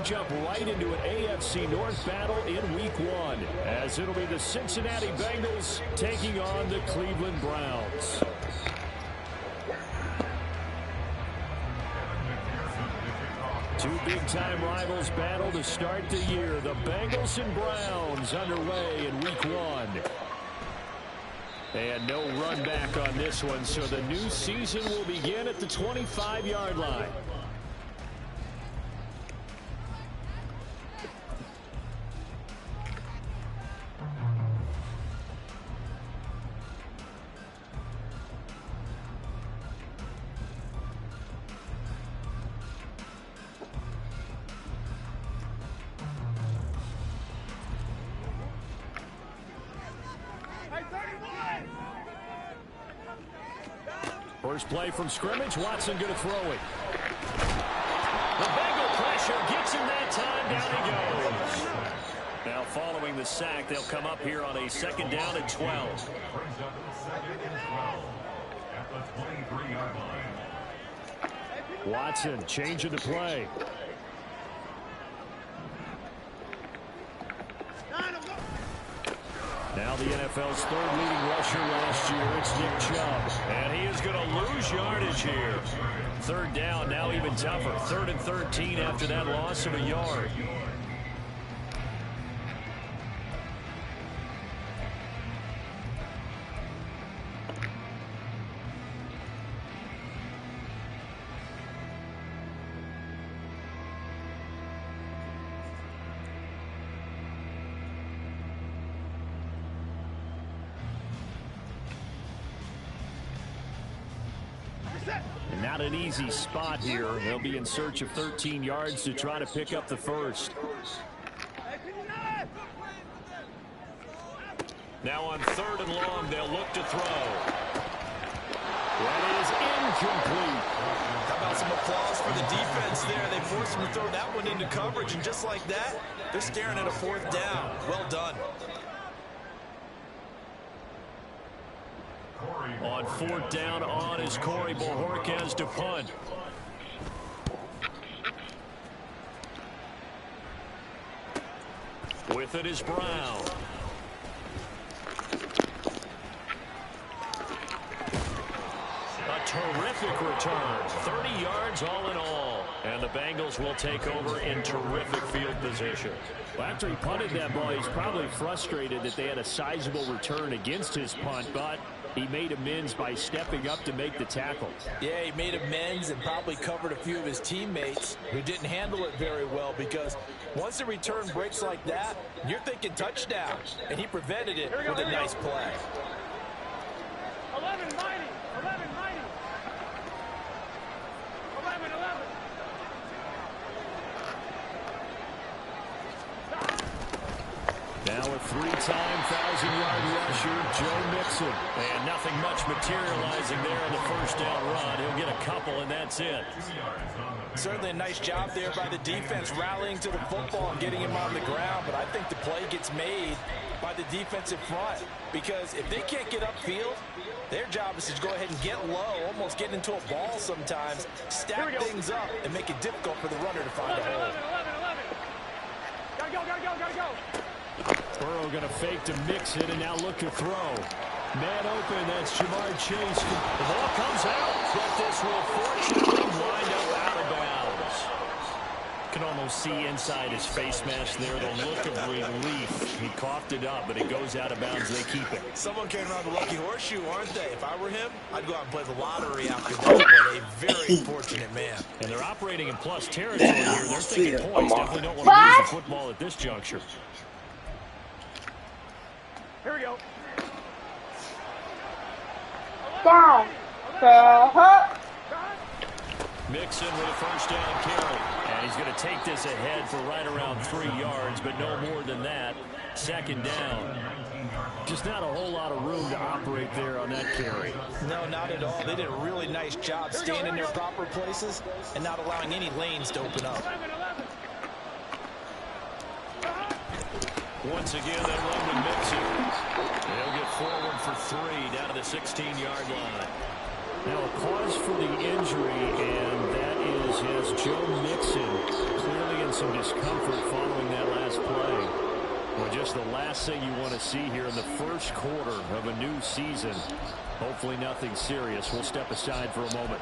jump right into an AFC North battle in Week 1, as it'll be the Cincinnati Bengals taking on the Cleveland Browns. Two big-time rivals battle to start the year. The Bengals and Browns underway in Week 1. And no run back on this one, so the new season will begin at the 25-yard line. First play from scrimmage. Watson going to throw it. The Bengal pressure gets him that time. Down he goes. Now following the sack, they'll come up here on a 2nd down and 12. Watson changing the play. Now the NFL's 3rd leading rusher last year, it's Nick Chubb. And he is going to lose yardage here. 3rd down, now even tougher. 3rd and 13 after that loss of a yard. Not an easy spot here. They'll be in search of 13 yards to try to pick up the first. Now on 3rd and long, they'll look to throw. That is incomplete. How about some applause for the defense there? They forced him to throw that one into coverage, and just like that, they're staring at a 4th down. Well done. On 4th down on is Corey Bojorquez to punt. With it is Brown. A terrific return. 30 yards all in all. And the Bengals will take over in terrific field position. Well, after he punted that ball, he's probably frustrated that they had a sizable return against his punt, but he made amends by stepping up to make the tackle. Yeah, he made amends and probably covered a few of his teammates who didn't handle it very well, because once the return breaks like that, you're thinking touchdown, and he prevented it with a nice play. 11 mighty, 11 mighty, 11, 11. Now a 3-time 1,000-yard rusher, Joe Mixon. And nothing much materializing there in the 1st down run. He'll get a couple, and that's it. Certainly a nice job there by the defense, rallying to the football and getting him on the ground. But I think the play gets made by the defensive front, because if they can't get upfield, their job is to go ahead and get low, almost get into a ball sometimes, stack things up, and make it difficult for the runner to find a hole. 11, 11. Gotta go, gotta go, gotta go. Burrow going to fake to mix it, and now look to throw. Man open, that's Jamar Chase. The ball comes out, but this will fortunately wind up out of bounds. Can almost see inside his face mask there the look of relief. He coughed it up, but it goes out of bounds. They keep it. Someone came around the lucky horseshoe, aren't they? If I were him, I'd go out and play the lottery after that. What a very fortunate man. And they're operating in plus territory here. They're thinking points. Definitely don't want to lose the football at this juncture. Here we go. Down. Mixon with a 1st down carry. And he's going to take this ahead for right around 3 yards, but no more than that. 2nd down. Just not a whole lot of room to operate there on that carry. No, not at all. They did a really nice job staying in their proper places and not allowing any lanes to open up. 11, 11. Once again, they run with Mixon. They'll get forward for 3 down to the 16-yard line. Now a cause for the injury, and that is Joe Mixon clearly in some discomfort following that last play. Well, just the last thing you want to see here in the first quarter of a new season. Hopefully nothing serious. We'll step aside for a moment.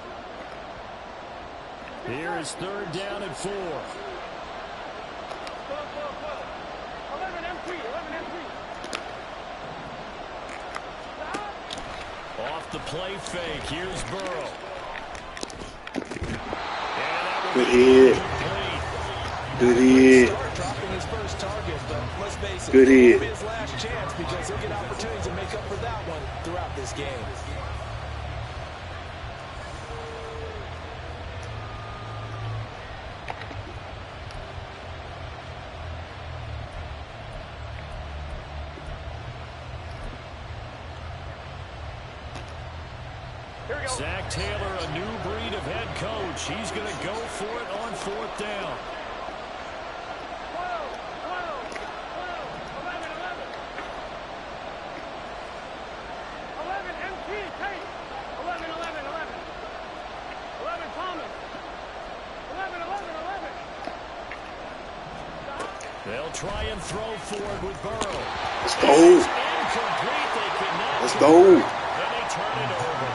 Here is 3rd down and 4. 11 MP, 11 MP. Off the play fake. Here's Burrow. Good hit. Good hit. Dropping his first target, but let's face it, good hit. His last chance because he'll get opportunities to make up for that one throughout this game. Zach Taylor, a new breed of head coach. He's going to go for it on 4th down. 11 MP, Tate. 11 Thomas. 11. They'll try and throw forward with Burrow. Let's go. Incomplete. They cannot. Let's go. And they turn it over.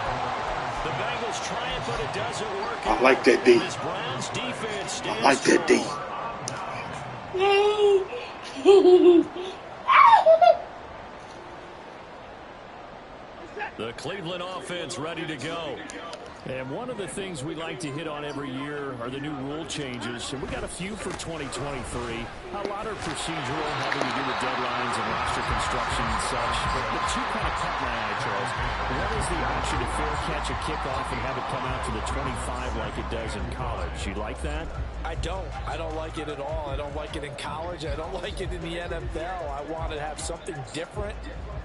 The Bengals try it, but it doesn't work. I like that D. This Browns defense stands I like that D. The Cleveland offense ready to go. And one of the things we like to hit on every year are the new rule changes. And we got a few for 2023. A lot are procedural, having to do with deadlines and roster construction and such. But the two kind of caught my eye, Charles. One is the option to fair catch a kickoff and have it come out to the 25 like it does in college. You like that? I don't like it at all. I don't like it in college. I don't like it in the NFL. I want to have something different.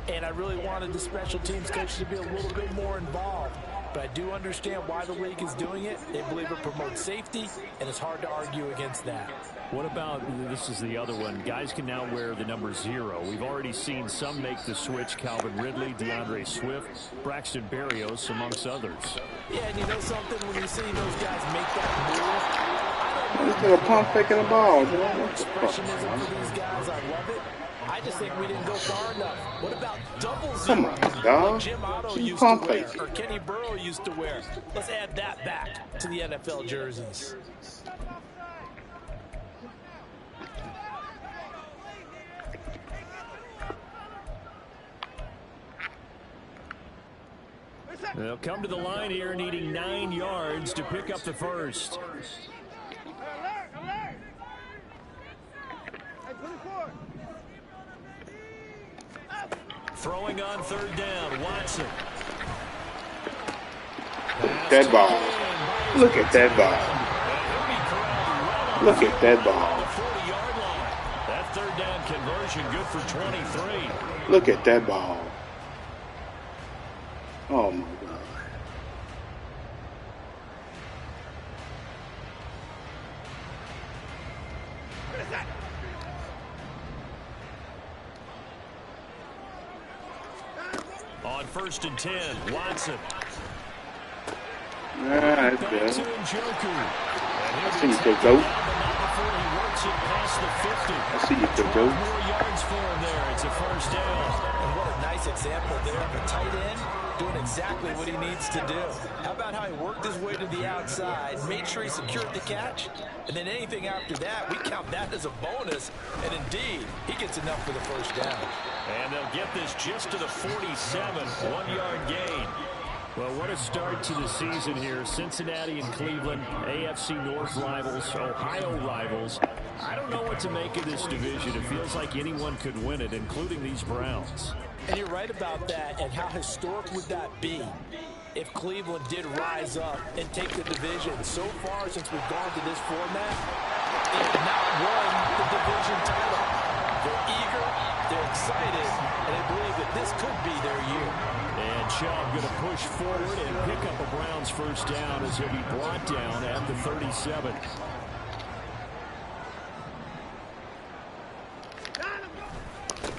And I really wanted the special teams coach to be a little bit more involved. But I do understand why the league is doing it. They believe it promotes safety, and it's hard to argue against that. What about, this is the other one, guys can now wear the number 0. We've already seen some make the switch, Calvin Ridley, DeAndre Swift, Braxton Berrios, amongst others. Yeah, and you know something, when you see those guys make that move, Let's do a pump faking the ball. expressionism for these guys, I love it. I just think we didn't go far enough. What about double 0? Come on, dog. Like Jim Otto used Pump to wear, fake. or Kenny Burrow used to wear. Let's add that back to the NFL jerseys. They'll come to the line here needing 9 yards to pick up the first. Alert! Hey, 24. Throwing on 3rd down, Watson. That ball. Look at that ball. Look at that ball. 40-yard line. That 3rd down conversion good for 23. Look at that ball. Oh, my God. On 1st and 10, Watson. That's Back good. to Njoku. I see you, Coach O. Before he works it past the 50. I see you, Coach O. 12 more yards for him there. It's a 1st down. And what a nice example there of a tight end doing exactly what he needs to do. How about how he worked his way to the outside, made sure he secured the catch, and then anything after that, we count that as a bonus. And indeed, he gets enough for the 1st down. And they'll get this just to the 47, 1-yard gain. Well, what a start to the season here. Cincinnati and Cleveland, AFC North rivals, Ohio rivals. I don't know what to make of this division. It feels like anyone could win it, including these Browns. And you're right about that. And how historic would that be if Cleveland did rise up and take the division? So far, since we've gone to this format, they have not won the division title. They're eager, they're excited, and they believe that this could be their year. And Chubb going to push forward and pick up a Browns 1st down as he'll be brought down at the 37.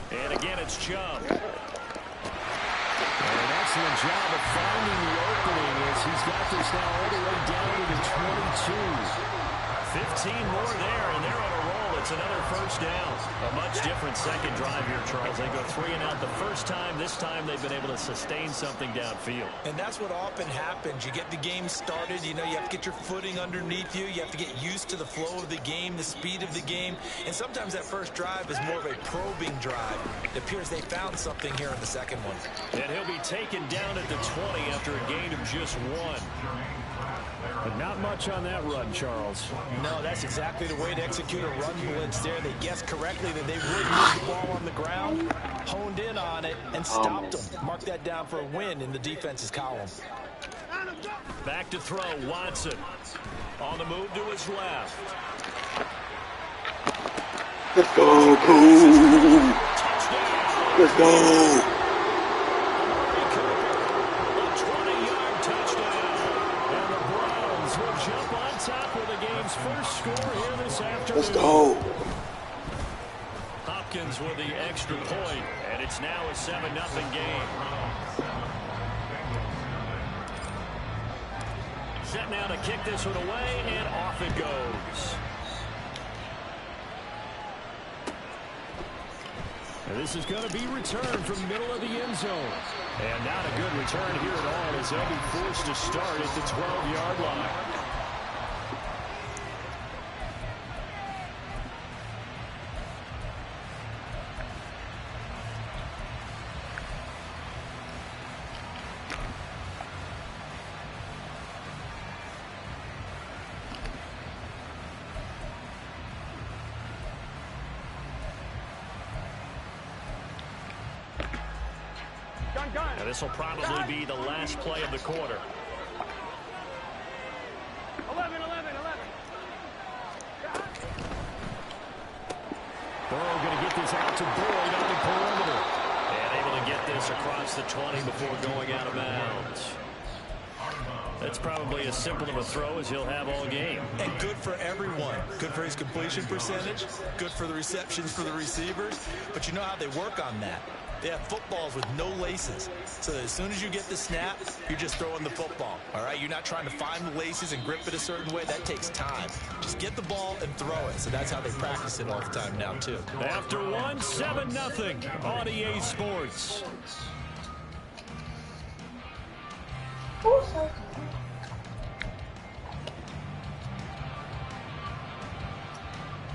And again, it's Chubb. And an excellent job of finding the opening as he's got this now all the way down to the 22. 15 more there, and they're on a it's another first down. A much different second drive here, Charles. They go 3 and out the first time. This time they've been able to sustain something downfield. And that's what often happens. You get the game started. You know, you have to get your footing underneath you. You have to get used to the flow of the game, the speed of the game. And sometimes that first drive is more of a probing drive. It appears they found something here in the second one. And he'll be taken down at the 20 after a gain of just 1. But not much on that run, Charles. No, that's exactly the way to execute a run blitz there. They guessed correctly that they would move the ball on the ground, honed in on it, and stopped them. Mark that down for a win in the defense's column. Back to throw, Watson. On the move to his left. Let's go, Pooh. Let's go. First score here this afternoon. Let's go. Hopkins with the extra point, and it's now a 7-0 game. Set now to kick this one away, and off it goes. And this is going to be returned from the middle of the end zone. And not a good return here at all, as they'll be forced to start at the 12-yard line. Now this will probably be the last play of the quarter. 11. Burrow going to get this out to Boyd on the perimeter. And able to get this across the 20 before going out of bounds. That's probably as simple of a throw as he'll have all game. And good for everyone. Good for his completion percentage. Good for the receptions for the receivers. But you know how they work on that. They have footballs with no laces. So that as soon as you get the snap, you're just throwing the football. All right? You're not trying to find the laces and grip it a certain way. That takes time. Just get the ball and throw it. So that's how they practice it all the time now, too. After 7-0 on EA Sports.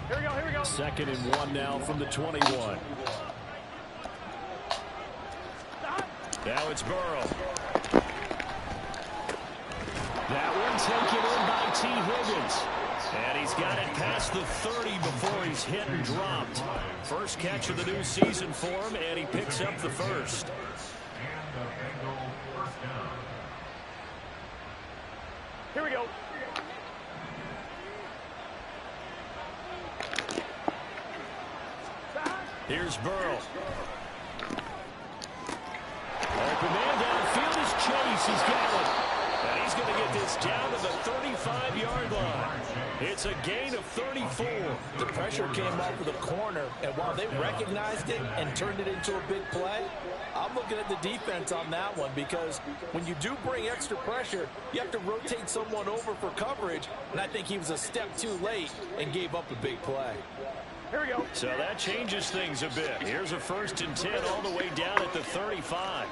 Here we go. 2nd and 1 now from the 21. Now it's Burrow. That one taken in by T. Higgins. And he's got it past the 30 before he's hit and dropped. First catch of the new season for him, and he picks up the first. Here we go. Here's Burrow. Open man downfield is Chase. He's got it. And he's going to get this down to the 35-yard line. It's a gain of 34. The pressure came off of the corner, and while they recognized it and turned it into a big play, I'm looking at the defense on that one, because when you do bring extra pressure, you have to rotate someone over for coverage, and I think he was a step too late and gave up a big play. Here we go. So that changes things a bit. Here's a 1st and 10 all the way down at the 35.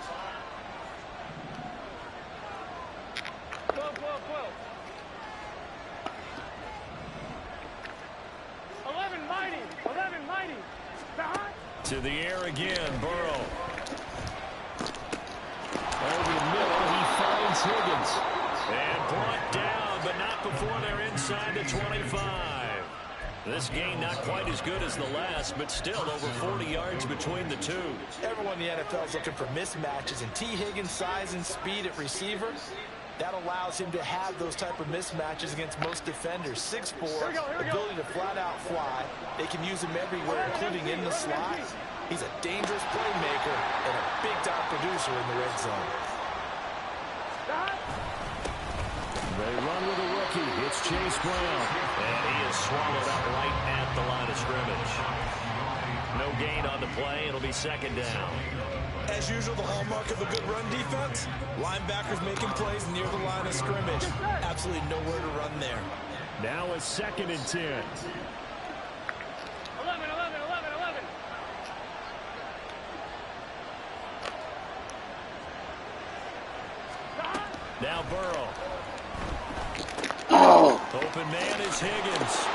12. 11 mighty. To the air again, Burrow. Over the middle, he finds Higgins. And brought down, but not before they're inside the 25. This game not quite as good as the last, but still over 40 yards between the two. Everyone in the NFL is looking for mismatches, and T. Higgins' size and speed at receiver, that allows him to have those type of mismatches against most defenders. 6'4", ability to flat-out fly. They can use him everywhere, including in the slot. He's a dangerous playmaker and a big-time producer in the red zone. They run with a rookie. It's Chase Brown. And he is swallowed up right at the line of scrimmage. No gain on the play. It'll be 2nd down. As usual, the hallmark of a good run defense, linebackers making plays near the line of scrimmage. Absolutely nowhere to run there. Now a 2nd and 10. Now Burrow. Oh. Open man is Higgins.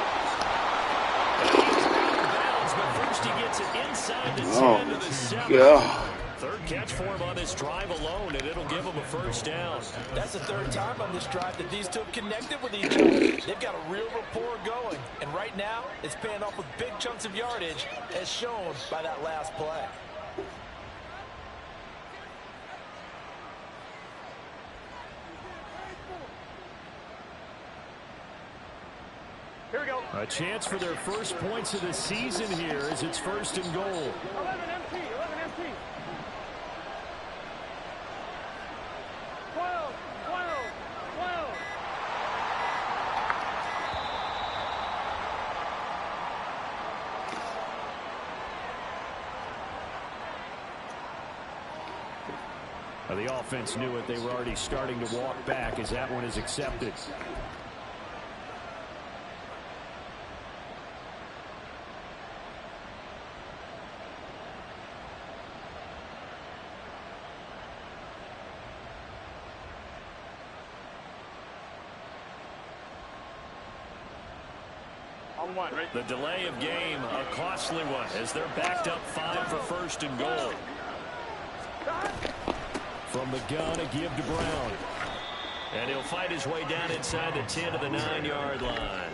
And he's out of bounds, but first he gets it inside the 10 to the 7. God. Third catch for him on this drive alone, and it'll give him a first down. That's the third time on this drive that these two have connected with each other. They've got a real rapport going, and right now it's paying off with big chunks of yardage, as shown by that last play. Here we go. A chance for their first points of the season here as it's first and goal. 11 empty. 11 empty. 12. 12. 12. The offense knew it. They were already starting to walk back as that one is accepted. On one, right? The delay of game, a costly one, as they're backed up 5 for first and goal. From the gun, a give to Brown. And he'll fight his way down inside the 10 to the 9-yard line.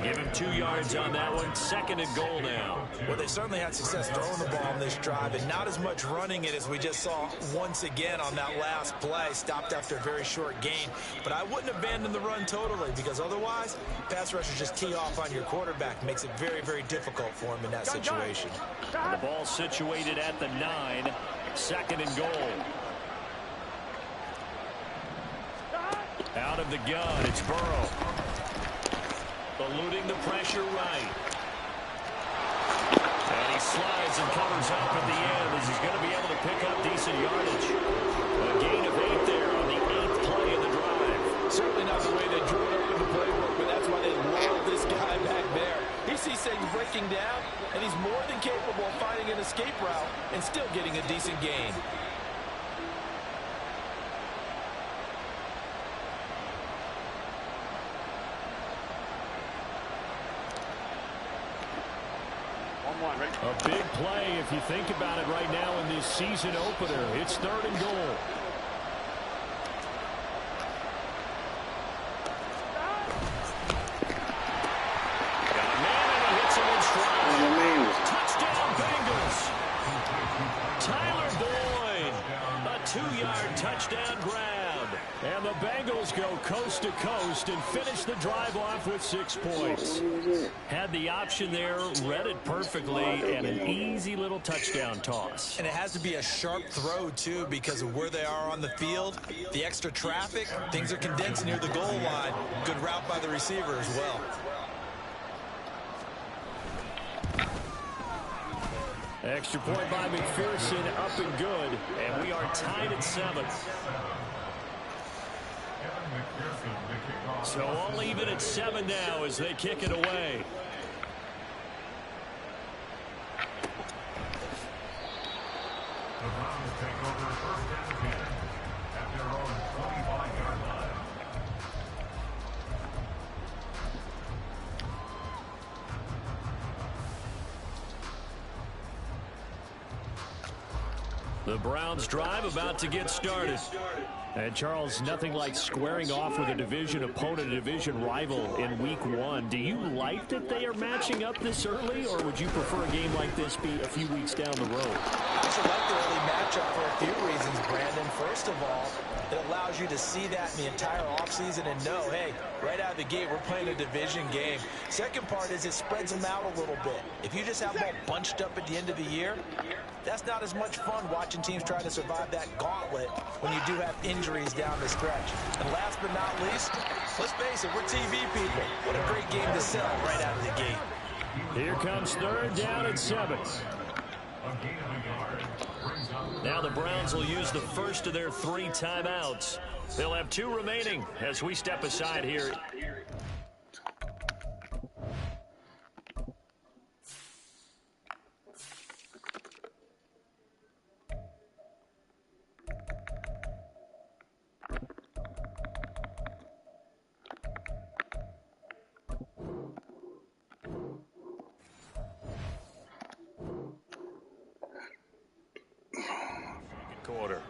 Give him 2 yards on that one. Second and goal now. Well, they certainly had success throwing the ball on this drive, and not as much running it as we just saw once again on that last play. Stopped after a very short gain. But I wouldn't abandon the run totally, because otherwise, pass rushers just tee off on your quarterback. Makes it very, very difficult for him in that situation. And the ball situated at the 9. Second and goal. Out of the gun, it's Burrow. Eluding the pressure right. And he slides and covers up at the end as he's going to be able to pick up decent yardage. A gain of 8 there on the 8th play of the drive. Certainly not the way they drew it up in the playbook, but that's why they love this guy back there. He sees things breaking down, and he's more than capable of finding an escape route and still getting a decent gain. A big play if you think about it right now in this season opener. It's third and goal. Got a man and he hits him in stride. Touchdown Bengals. Tyler Boyd. A 2-yard touchdown grab. And the Bengals go coast to coast and finish the drive off with 6 points. Had the option there, read it perfectly, and an easy little touchdown toss. And it has to be a sharp throw, too, because of where they are on the field. The extra traffic, things are condensed near the goal line. Good route by the receiver as well. Extra point by McPherson, up and good, and we are tied at 7. So all even at 7 now as they kick it away. The Browns take over first and 10 at their own 25-yard line. The Browns drive about to get started. And Charles, nothing like squaring off with a division opponent, a division rival in week 1. Do you like that they are matching up this early, or would you prefer a game like this be a few weeks down the road? I actually like the early matchup for a few reasons, Brandon. First of all, it allows you to see that in the entire offseason and know, hey, right out of the gate, we're playing a division game. Second part is it spreads them out a little bit. If you just have them all bunched up at the end of the year, that's not as much fun watching teams try to survive that gauntlet when you do have injuries down the stretch. And last but not least, let's face it, we're TV people. What a great game to sell right out of the gate. Here comes third down and 7. Now the Browns will use the first of their 3 timeouts. They'll have 2 remaining as we step aside here. quarter.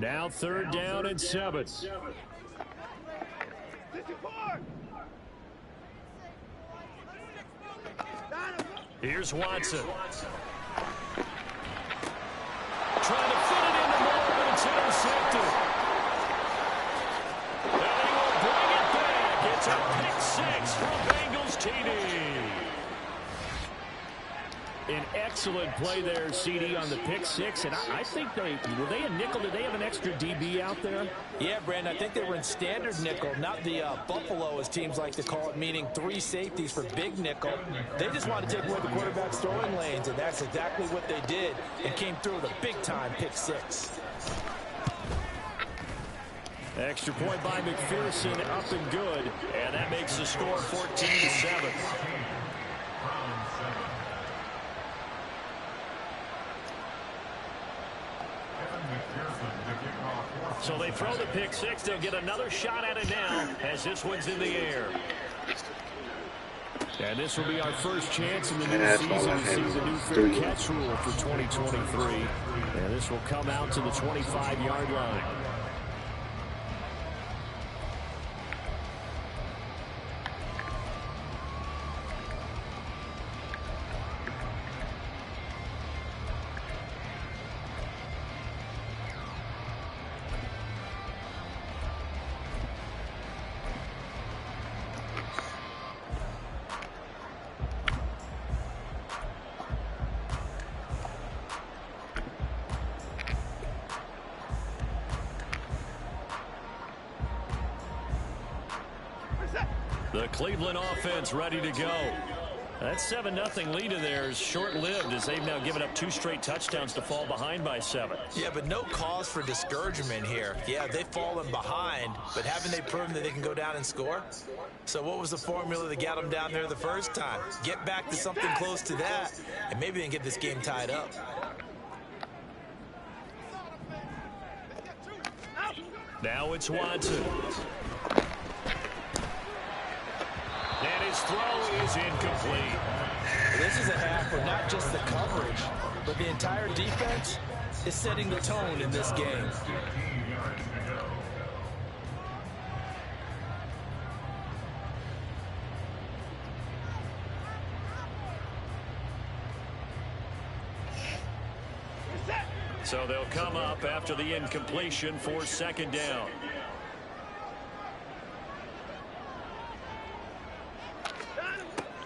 Now 3rd down and 7. Here's Watson. Trying to fit it into Moore, but it's intercepted. And he will bring it back. It's a pick 6 from Bengals TD. An excellent play there, CD, on the pick 6. And I think were they a nickel? Did they have an extra DB out there? Yeah, Brandon, I think they were in standard nickel, not the Buffalo, as teams like to call it, meaning 3 safeties for big nickel. They just wanted to take away the quarterback's throwing lanes, and that's exactly what they did, and came through with a big-time pick 6. Extra point by McPherson, up and good. And that makes the score 14-7. So they throw the pick 6. They'll get another shot at it now as this one's in the air. And this will be our first chance in the new season to see the new fair catch rule for 2023. And this will come out to the 25-yard line. The Cleveland offense ready to go. That 7-0 lead of theirs short-lived as they've now given up 2 straight touchdowns to fall behind by 7. Yeah, but no cause for discouragement here. Yeah, they've fallen behind, but haven't they proven that they can go down and score? So what was the formula that got them down there the first time? Get back to something close to that, and maybe they can get this game tied up. Now it's Watson. And his throw is incomplete. This is a half where not just the coverage, but the entire defense is setting the tone in this game. So they'll come up after the incompletion for 2nd down.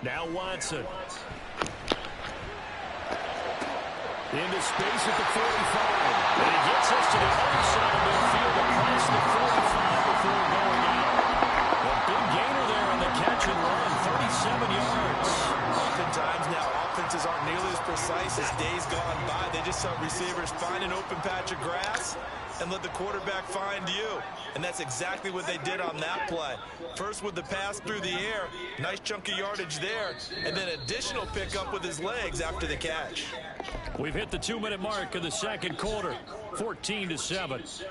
Now Watson. Into space at the 45. And he gets us to the other side of midfield across the 45 before going out. A big gainer there on the catch and run, 37 yards. Oftentimes now, offenses aren't nearly as precise as days gone by. They just have receivers find an open patch of grass and let the quarterback find you. And that's exactly what they did on that play. First with the pass through the air, nice chunk of yardage there, and then additional pickup with his legs after the catch. We've hit the 2-minute mark of the 2nd quarter, 14-7.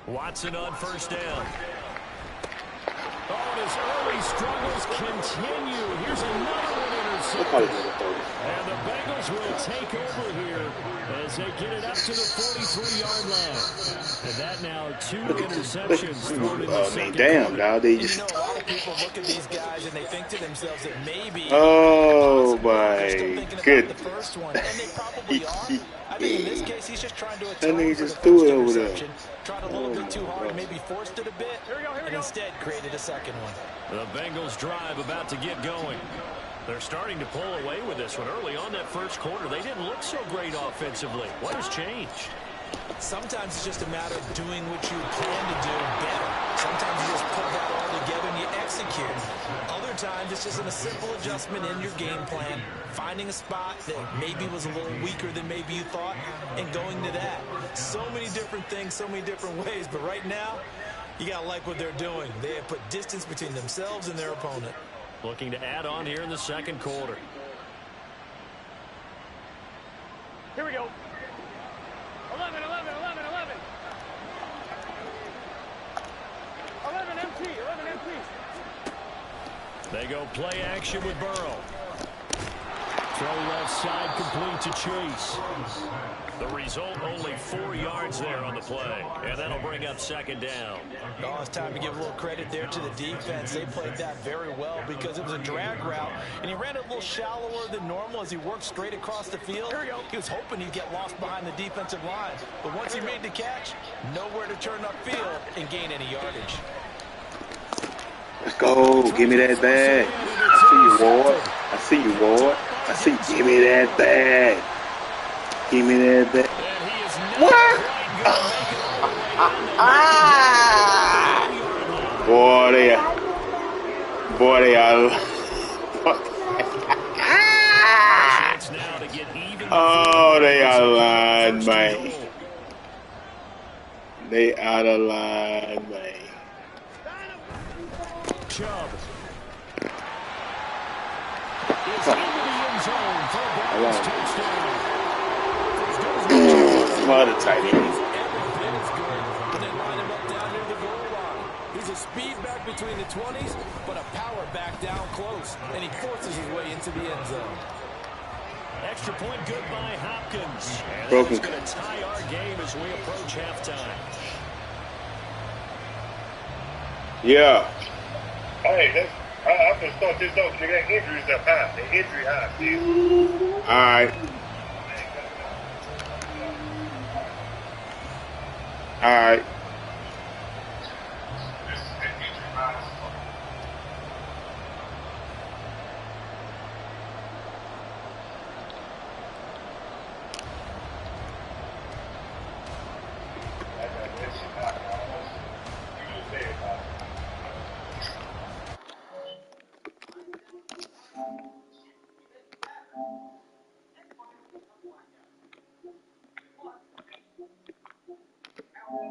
Watson on 1st down. Oh, and his early struggles continue. Here's another one intercepted. And the Bengals will take over here as they get it up to the 43-yard line. And that now 2 interceptions thrown in the second damn, now they You just... know, a lot of people look at these guys and they think to themselves that maybe... Oh, they're still my thinking goodness. about the first one, and they probably are. I think in this case, he's just trying to That atone nigga for the just threw first it over there. interception. Tried a little bit too hard, maybe forced it a bit, and instead created a second one. The Bengals drive about to get going. They're starting to pull away with this one. Early on that first quarter, they didn't look so great offensively. What has changed? Sometimes it's just a matter of doing what you plan to do better. Sometimes you just put that all together and you execute. Other times it's just a simple adjustment in your game plan, finding a spot that maybe was a little weaker than maybe you thought, and going to that. So many different things, so many different ways, but right now, you got to like what they're doing. They have put distance between themselves and their opponent. Looking to add on here in the second quarter. Here we go. 11, 11, 11, 11. 11 MT, 11 MT. They go play action with Burrow. Throw left side complete to Chase. The result, only 4 yards there on the play. And that'll bring up second down. Oh, it's time to give a little credit there to the defense. They played that very well because it was a drag route, and he ran it a little shallower than normal as he worked straight across the field. He was hoping he'd get lost behind the defensive line. But once he made the catch, nowhere to turn upfield and gain any yardage. Let's go. Give me that bag. I see you, Ward. I see you, Ward. I see you. Give me that bag. Give me that bag. What? Boy, they are. Oh, they are lying, man. They out of line, man. Chubb. Is into the end zone for a Browns touchdown. What a tight end. He's a speed back between the 20s, but a power back down close, and he forces his way into the end zone. Extra point good by Hopkins. And Broken. that's going to tie our game as we approach halftime. Yeah. Hey, I'm going to start this off. They got injuries up high. The injury high, still. All right. All right.